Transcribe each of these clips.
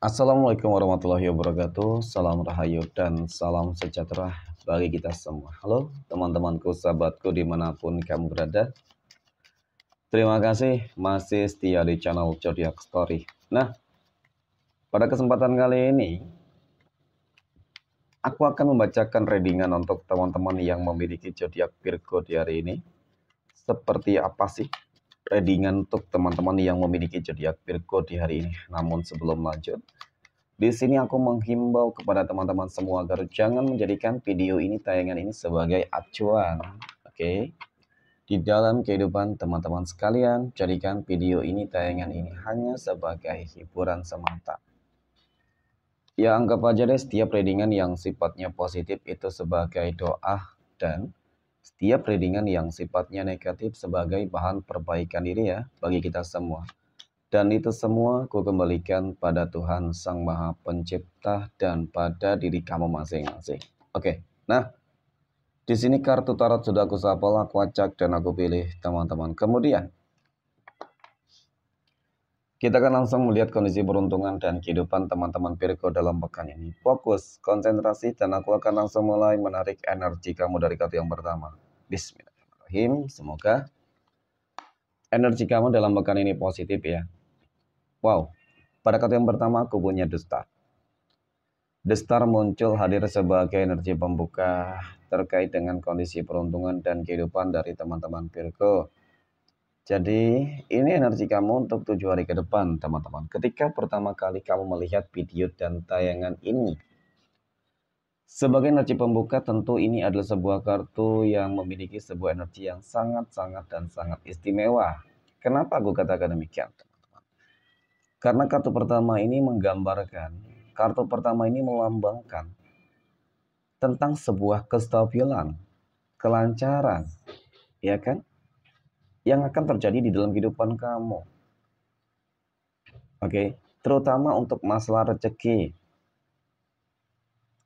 Assalamualaikum warahmatullahi wabarakatuh. Salam rahayu dan salam sejahtera bagi kita semua. Halo teman-temanku, sahabatku dimanapun kamu berada. Terima kasih masih setia di channel Zodiac Story. Nah, pada kesempatan kali ini aku akan membacakan readingan untuk teman-teman yang memiliki zodiak Virgo di hari ini. Seperti apa sih readingan untuk teman-teman yang memiliki zodiak Virgo di hari ini? Namun sebelum lanjut, di sini aku menghimbau kepada teman-teman semua agar jangan menjadikan video ini, tayangan ini sebagai acuan. Oke. Di dalam kehidupan teman-teman sekalian, jadikan video ini, tayangan ini hanya sebagai hiburan semata. Ya anggap aja deh setiap readingan yang sifatnya positif itu sebagai doa, dan setiap readingan yang sifatnya negatif sebagai bahan perbaikan diri ya bagi kita semua. Dan itu semua ku kembalikan pada Tuhan Sang Maha Pencipta dan pada diri kamu masing-masing. Oke, nah di sini kartu tarot sudah aku shuffle, aku acak dan aku pilih teman-teman. Kemudian kita akan langsung melihat kondisi peruntungan dan kehidupan teman-teman Virgo dalam pekan ini. Fokus, konsentrasi, dan aku akan langsung mulai menarik energi kamu dari kartu yang pertama. Bismillahirrahmanirrahim. Semoga energi kamu dalam pekan ini positif ya. Wow, pada kartu yang pertama aku punya The Star. The Star muncul hadir sebagai energi pembuka terkait dengan kondisi peruntungan dan kehidupan dari teman-teman Virgo. Jadi ini energi kamu untuk 7 hari ke depan teman-teman. Ketika pertama kali kamu melihat video dan tayangan ini, sebagai energi pembuka tentu ini adalah sebuah kartu yang memiliki sebuah energi yang sangat-sangat dan sangat istimewa. Kenapa aku katakan demikian teman-teman? Karena kartu pertama ini menggambarkan, kartu pertama ini melambangkan tentang sebuah kestabilan, kelancaran, ya kan? Yang akan terjadi di dalam kehidupan kamu. Oke, terutama untuk masalah rezeki.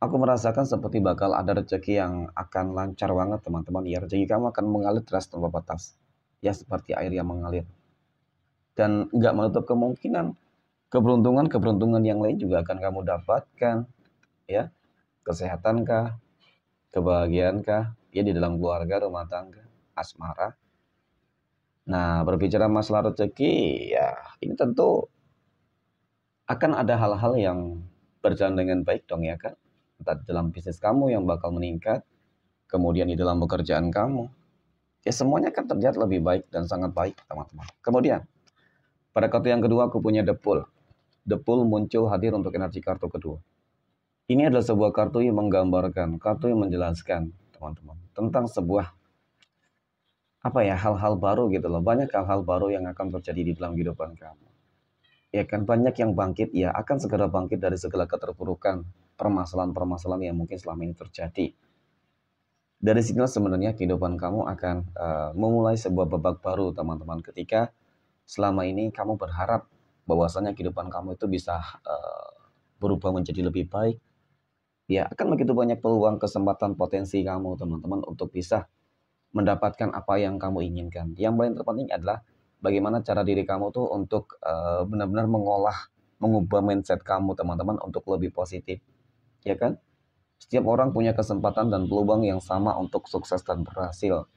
Aku merasakan seperti bakal ada rezeki yang akan lancar banget teman-teman. Ya, rezeki kamu akan mengalir deras tanpa batas. Ya, seperti air yang mengalir. Dan nggak menutup kemungkinan keberuntungan-keberuntungan yang lain juga akan kamu dapatkan. Ya, kesehatankah, kebahagiaankah, ya di dalam keluarga, rumah tangga, asmara. Nah, berbicara masalah rezeki, ya ini tentu akan ada hal-hal yang berjalan dengan baik dong ya kan. Entah dalam bisnis kamu yang bakal meningkat, kemudian di dalam pekerjaan kamu. Ya semuanya akan terlihat lebih baik dan sangat baik teman-teman. Kemudian, pada kartu yang kedua aku punya The Fool. The Fool muncul hadir untuk energi kartu kedua. Ini adalah sebuah kartu yang menggambarkan, kartu yang menjelaskan teman-teman tentang sebuah hal-hal baru gitu loh. Banyak hal-hal baru yang akan terjadi di dalam kehidupan kamu. Ya kan banyak yang bangkit, ya akan segera bangkit dari segala keterpurukan, permasalahan-permasalahan yang mungkin selama ini terjadi. Dari sinilah sebenarnya kehidupan kamu akan memulai sebuah babak baru teman-teman. Ketika selama ini kamu berharap bahwasanya kehidupan kamu itu bisa berubah menjadi lebih baik, ya akan begitu banyak peluang, kesempatan, potensi kamu teman-teman untuk bisa mendapatkan apa yang kamu inginkan. Yang paling terpenting adalah bagaimana cara diri kamu tuh untuk benar-benar mengubah mindset kamu teman-teman untuk lebih positif. Ya kan? Setiap orang punya kesempatan dan peluang yang sama untuk sukses dan berhasil.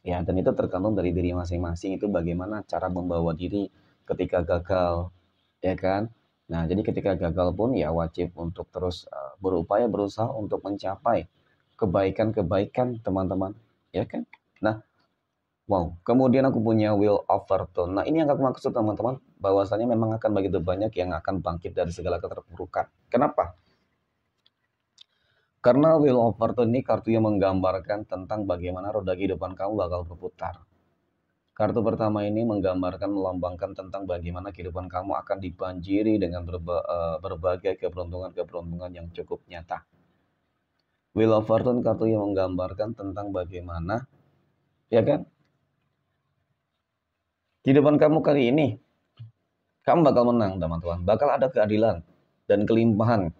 Ya, dan itu tergantung dari diri masing-masing, itu bagaimana cara membawa diri ketika gagal, ya kan? Nah, jadi ketika gagal pun ya wajib untuk terus berupaya, berusaha untuk mencapai kebaikan-kebaikan teman-teman, ya kan? Nah, wow, kemudian aku punya Wheel of Fortune. Nah, ini yang aku maksud teman-teman, bahwasanya memang akan begitu banyak yang akan bangkit dari segala keterpurukan. Kenapa? Karena Wheel of Fortune ini kartu yang menggambarkan tentang bagaimana roda kehidupan kamu bakal berputar. Kartu pertama ini menggambarkan, melambangkan tentang bagaimana kehidupan kamu akan dibanjiri dengan berbagai keberuntungan-keberuntungan yang cukup nyata. Wheel of Fortune kartu yang menggambarkan tentang bagaimana, ya kan, kehidupan kamu kali ini, kamu bakal menang teman-teman. Bakal ada keadilan dan kelimpahan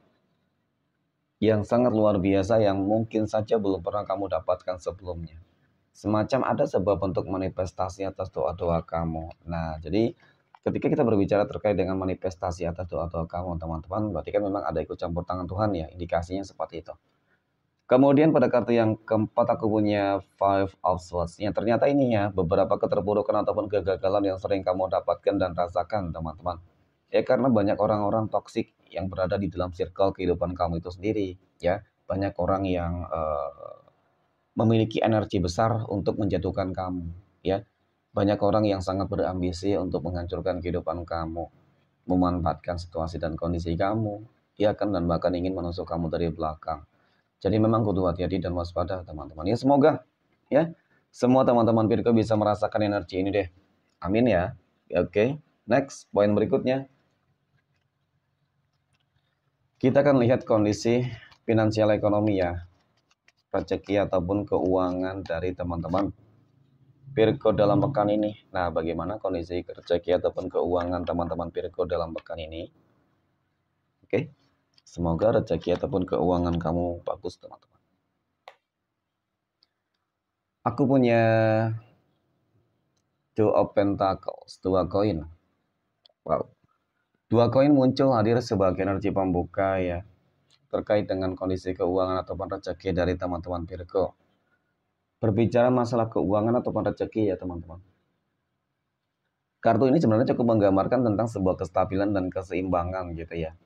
yang sangat luar biasa yang mungkin saja belum pernah kamu dapatkan sebelumnya. Semacam ada sebuah bentuk manifestasi atas doa-doa kamu. Nah, jadi ketika kita berbicara terkait dengan manifestasi atas doa-doa kamu teman-teman, berarti kan memang ada ikut campur tangan Tuhan ya, indikasinya seperti itu. Kemudian pada kartu yang keempat aku punya Five of Swords. Yang ternyata ini ya, beberapa keterpurukan ataupun kegagalan yang sering kamu dapatkan dan rasakan teman-teman. Ya karena banyak orang-orang toksik yang berada di dalam circle kehidupan kamu itu sendiri. Ya, banyak orang yang memiliki energi besar untuk menjatuhkan kamu. Ya, banyak orang yang sangat berambisi untuk menghancurkan kehidupan kamu, memanfaatkan situasi dan kondisi kamu, ya kan, dan bahkan ingin menusuk kamu dari belakang. Jadi memang kudu hati-hati dan waspada teman-teman. Ya semoga ya semua teman-teman Virgo bisa merasakan energi ini deh. Amin ya. Oke. Next, poin berikutnya. Kita akan lihat kondisi finansial ekonomi ya. Rezeki ataupun keuangan dari teman-teman Virgo dalam pekan ini. Nah, bagaimana kondisi rezeki ataupun keuangan teman-teman Virgo dalam pekan ini? Oke. Semoga rezeki ataupun keuangan kamu bagus teman-teman. Aku punya Two of Pentacles, 2 koin. Wow. 2 koin muncul hadir sebagai energi pembuka ya, terkait dengan kondisi keuangan ataupun rezeki dari teman-teman Virgo. Berbicara masalah keuangan ataupun rezeki ya teman-teman. Kartu ini sebenarnya cukup menggambarkan tentang sebuah kestabilan dan keseimbangan gitu ya.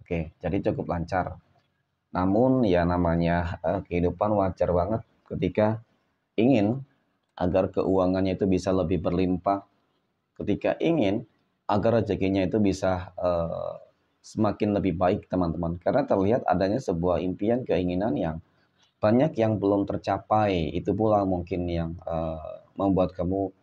Oke, jadi cukup lancar. Namun ya namanya kehidupan wajar banget ketika ingin agar keuangannya itu bisa lebih berlimpah, ketika ingin agar rezekinya itu bisa semakin lebih baik teman-teman. Karena terlihat adanya sebuah impian keinginan yang banyak yang belum tercapai. Itu pula mungkin yang membuat kamu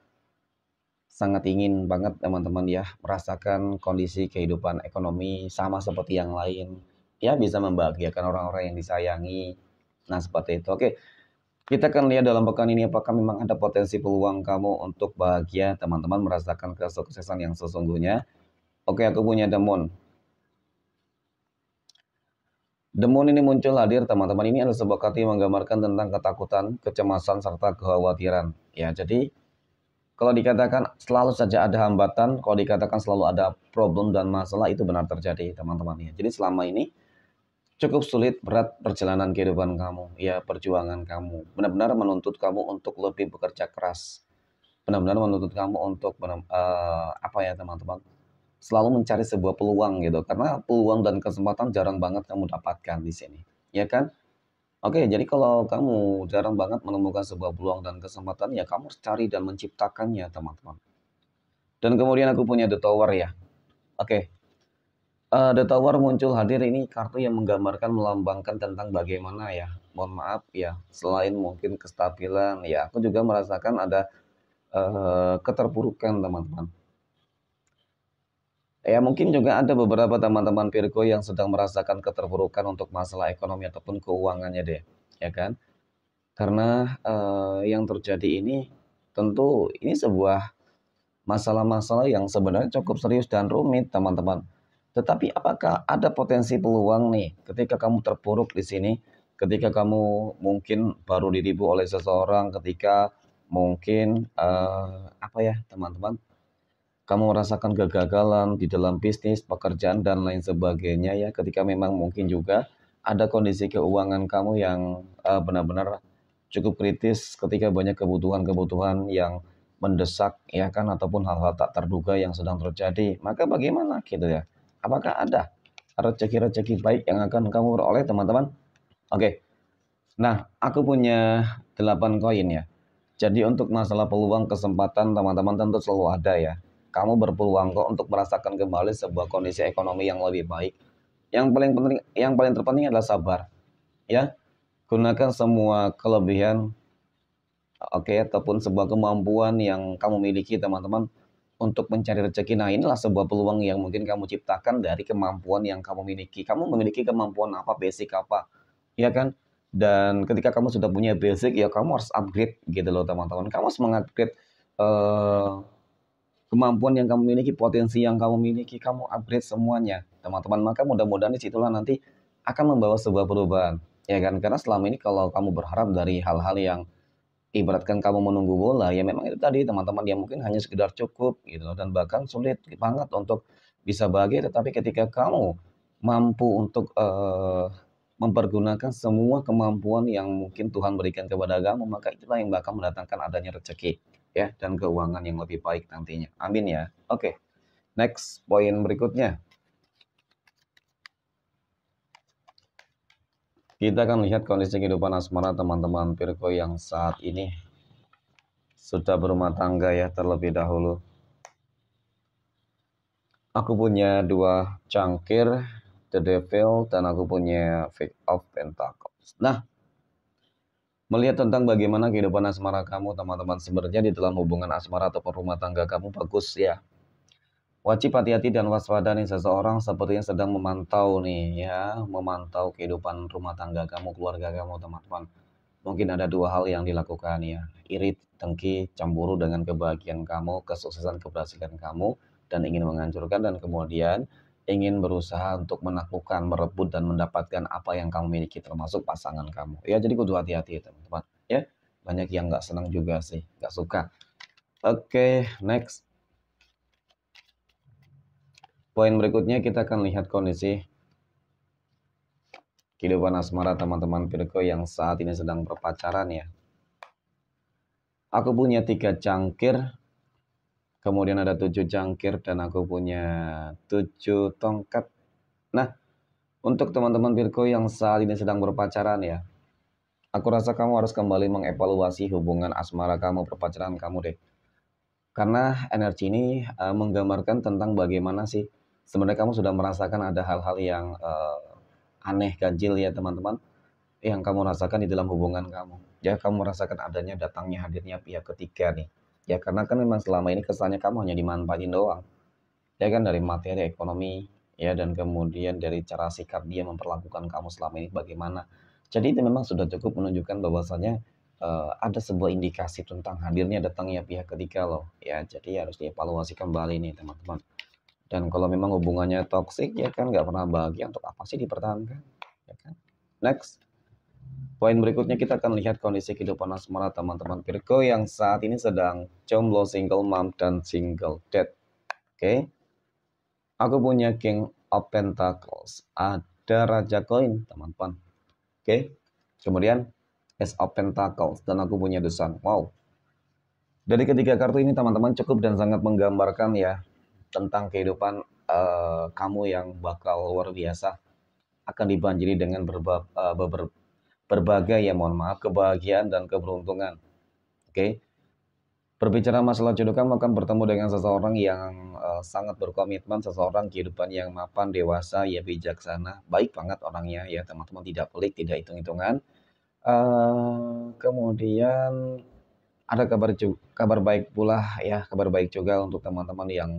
sangat ingin banget teman-teman ya merasakan kondisi kehidupan ekonomi sama seperti yang lain. Ya bisa membahagiakan orang-orang yang disayangi. Nah seperti itu. Oke. Kita akan lihat dalam pekan ini apakah memang ada potensi peluang kamu untuk bahagia, teman-teman merasakan kesuksesan yang sesungguhnya. Oke, aku punya The Moon. The Moon ini muncul hadir, teman-teman. Ini adalah sebuah kartu yang menggambarkan tentang ketakutan, kecemasan, serta kekhawatiran. Ya, jadi kalau dikatakan selalu saja ada hambatan, kalau dikatakan selalu ada problem dan masalah, itu benar terjadi, teman-teman. Ya, jadi selama ini cukup sulit, berat perjalanan kehidupan kamu, ya perjuangan kamu. Benar-benar menuntut kamu untuk lebih bekerja keras. Benar-benar menuntut kamu untuk apa ya teman-teman? Selalu mencari sebuah peluang gitu. Karena peluang dan kesempatan jarang banget kamu dapatkan di sini. Ya kan? Oke, jadi kalau kamu jarang banget menemukan sebuah peluang dan kesempatan, ya kamu harus cari dan menciptakannya, teman-teman. Dan kemudian aku punya The Tower ya. Oke, The Tower muncul hadir ini kartu yang menggambarkan melambangkan tentang bagaimana ya. Mohon maaf ya, selain mungkin kestabilan ya, aku juga merasakan ada keterpurukan teman-teman. Ya mungkin juga ada beberapa teman-teman Virgo yang sedang merasakan keterpurukan untuk masalah ekonomi ataupun keuangannya deh, ya kan? Karena yang terjadi ini tentu ini sebuah masalah-masalah yang sebenarnya cukup serius dan rumit teman-teman. Tetapi apakah ada potensi peluang nih ketika kamu terpuruk di sini, ketika kamu mungkin baru ditipu oleh seseorang, ketika mungkin apa ya teman-teman, kamu merasakan kegagalan di dalam bisnis, pekerjaan dan lain sebagainya ya, ketika memang mungkin juga ada kondisi keuangan kamu yang benar-benar cukup kritis ketika banyak kebutuhan-kebutuhan yang mendesak ya kan ataupun hal-hal tak terduga yang sedang terjadi. Maka bagaimana gitu ya? Apakah ada rezeki-rezeki baik yang akan kamu peroleh teman-teman? Oke. Nah, aku punya 8 koin ya. Jadi untuk masalah peluang kesempatan teman-teman tentu selalu ada ya. Kamu berpeluang kok untuk merasakan kembali sebuah kondisi ekonomi yang lebih baik. Yang paling terpenting adalah sabar. Ya, gunakan semua kelebihan ataupun sebuah kemampuan yang kamu miliki teman-teman untuk mencari rezeki. Nah, inilah sebuah peluang yang mungkin kamu ciptakan dari kemampuan yang kamu miliki. Kamu memiliki kemampuan apa, basic apa, ya kan? Dan ketika kamu sudah punya basic, ya kamu harus upgrade gitu loh teman-teman. Kamu harus mengupgrade kemampuan yang kamu miliki, potensi yang kamu miliki, kamu upgrade semuanya teman-teman. Maka mudah-mudahan disitulah nanti akan membawa sebuah perubahan, ya kan? Karena selama ini kalau kamu berharap dari hal-hal yang ibaratkan kamu menunggu bola, ya memang itu tadi teman-teman, ya mungkin hanya sekedar cukup gitu loh, dan bahkan sulit banget untuk bisa bahagia. Tetapi ketika kamu mampu untuk, mempergunakan semua kemampuan yang mungkin Tuhan berikan kepada kamu, maka itulah yang bakal mendatangkan adanya rezeki, ya, dan keuangan yang lebih baik nantinya. Amin ya. Oke, next poin berikutnya. Kita akan lihat kondisi kehidupan asmara teman-teman Virgo yang saat ini sudah berumah tangga ya terlebih dahulu. Aku punya dua cangkir, The Devil, dan aku punya Five of Pentacles. Nah, melihat tentang bagaimana kehidupan asmara kamu teman-teman, sebenarnya di dalam hubungan asmara ataupun rumah tangga kamu bagus ya. Wajib hati-hati dan waspada nih, seseorang sepertinya sedang memantau nih ya, memantau kehidupan rumah tangga kamu, keluarga kamu teman-teman. Mungkin ada dua hal yang dilakukan ya, iri, dengki, cemburu dengan kebahagiaan kamu, kesuksesan, keberhasilan kamu, dan ingin menghancurkan, dan kemudian ingin berusaha untuk menaklukkan, merebut, dan mendapatkan apa yang kamu miliki termasuk pasangan kamu. Ya, jadi kudu hati-hati teman-teman. Ya, banyak yang nggak senang juga sih, nggak suka. Oke, next. Poin berikutnya kita akan lihat kondisi kehidupan asmara teman-teman Virgo yang saat ini sedang berpacaran ya. Aku punya 3 cangkir, kemudian ada 7 cangkir, dan aku punya 7 tongkat. Nah, untuk teman-teman Virgo yang saat ini sedang berpacaran ya, aku rasa kamu harus kembali mengevaluasi hubungan asmara kamu, perpacaran kamu deh. Karena energi ini menggambarkan tentang bagaimana sih sebenarnya kamu sudah merasakan ada hal-hal yang aneh, ganjil ya teman-teman, yang kamu rasakan di dalam hubungan kamu. Ya, kamu merasakan adanya datangnya hadirnya pihak ketiga nih. Ya, karena kan memang selama ini kesannya kamu hanya dimanfaatin doang. Ya kan, dari materi, ekonomi, ya, dan kemudian dari cara sikap dia memperlakukan kamu selama ini bagaimana. Jadi itu memang sudah cukup menunjukkan bahwasanya ada sebuah indikasi tentang hadirnya datangnya pihak ketiga loh. Ya, jadi harus dievaluasi kembali nih teman-teman. Dan kalau memang hubungannya toksik ya kan nggak pernah bahagia, untuk apa sih dipertahankan? Ya kan? Next. Poin berikutnya kita akan lihat kondisi kehidupan asmara teman-teman Virgo yang saat ini sedang jomblo, single mom, dan single dad. Oke. Aku punya King of Pentacles. Ada Raja Koin, teman-teman. Oke. Kemudian Ace of Pentacles. Dan aku punya The Sun. Wow. Dari ketiga kartu ini teman-teman cukup dan sangat menggambarkan ya tentang kehidupan kamu yang bakal luar biasa. Akan dibanjiri dengan berbagai ya, mohon maaf, kebahagiaan dan keberuntungan. Oke. Berbicara masalah jodoh, kamu akan bertemu dengan seseorang yang sangat berkomitmen, seseorang kehidupan yang mapan, dewasa, ya bijaksana, baik banget orangnya ya teman-teman, tidak pelik, tidak hitung-hitungan. Kemudian ada kabar baik pula ya, kabar baik juga untuk teman-teman yang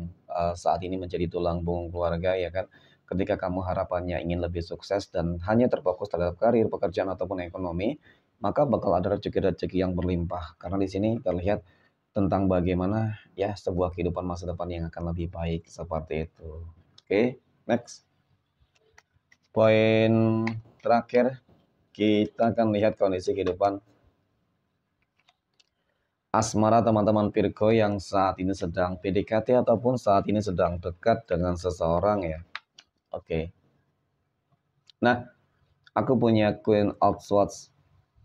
saat ini menjadi tulang punggung keluarga ya kan. Ketika kamu harapannya ingin lebih sukses dan hanya terfokus terhadap karir, pekerjaan ataupun ekonomi, maka bakal ada rezeki-rezeki yang berlimpah. Karena di sini terlihat tentang bagaimana ya sebuah kehidupan masa depan yang akan lebih baik seperti itu. Oke, next. Poin terakhir, kita akan lihat kondisi kehidupan asmara teman-teman Virgo yang saat ini sedang PDKT ataupun saat ini sedang dekat dengan seseorang ya. Oke. Nah, aku punya Queen of Swords,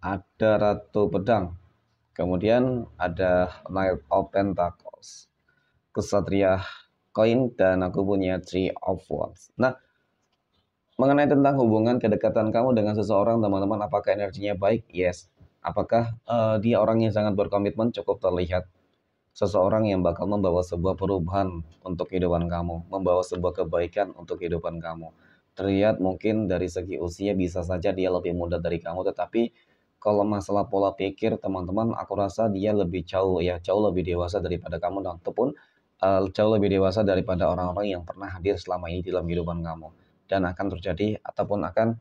ada Ratu Pedang, kemudian ada Knight of Pentacles, Kesatria Koin, dan aku punya Three of Wands. Nah, mengenai tentang hubungan kedekatan kamu dengan seseorang teman-teman, apakah energinya baik? Yes. Apakah dia orang yang sangat berkomitmen? Cukup terlihat. Seseorang yang bakal membawa sebuah perubahan untuk kehidupan kamu, membawa sebuah kebaikan untuk kehidupan kamu. Terlihat mungkin dari segi usia bisa saja dia lebih muda dari kamu, tetapi kalau masalah pola pikir teman-teman, aku rasa dia lebih jauh ya, jauh lebih dewasa daripada kamu, ataupun jauh lebih dewasa daripada orang-orang yang pernah hadir selama ini dalam kehidupan kamu. Dan akan terjadi ataupun akan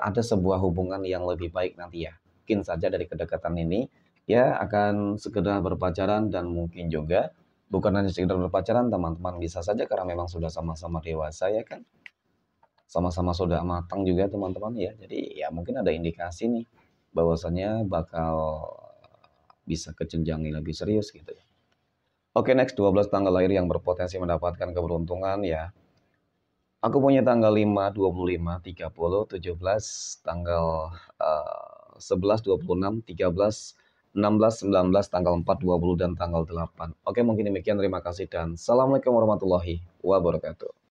ada sebuah hubungan yang lebih baik nanti ya. Mungkin saja dari kedekatan ini ya akan sekedar berpacaran, dan mungkin juga bukan hanya sekedar berpacaran teman-teman, bisa saja karena memang sudah sama-sama dewasa ya kan, sama-sama sudah matang juga teman-teman ya. Jadi ya mungkin ada indikasi nih bahwasanya bakal bisa ke jenjang yang lebih serius gitu ya. Oke, next 12 tanggal lahir yang berpotensi mendapatkan keberuntungan ya. Aku punya tanggal 5, 25, 30, 17, tanggal 11, 26, 13, 16, 19, tanggal 4, 20, dan tanggal 8. Oke, mungkin demikian. Terima kasih dan Assalamualaikum warahmatullahi wabarakatuh.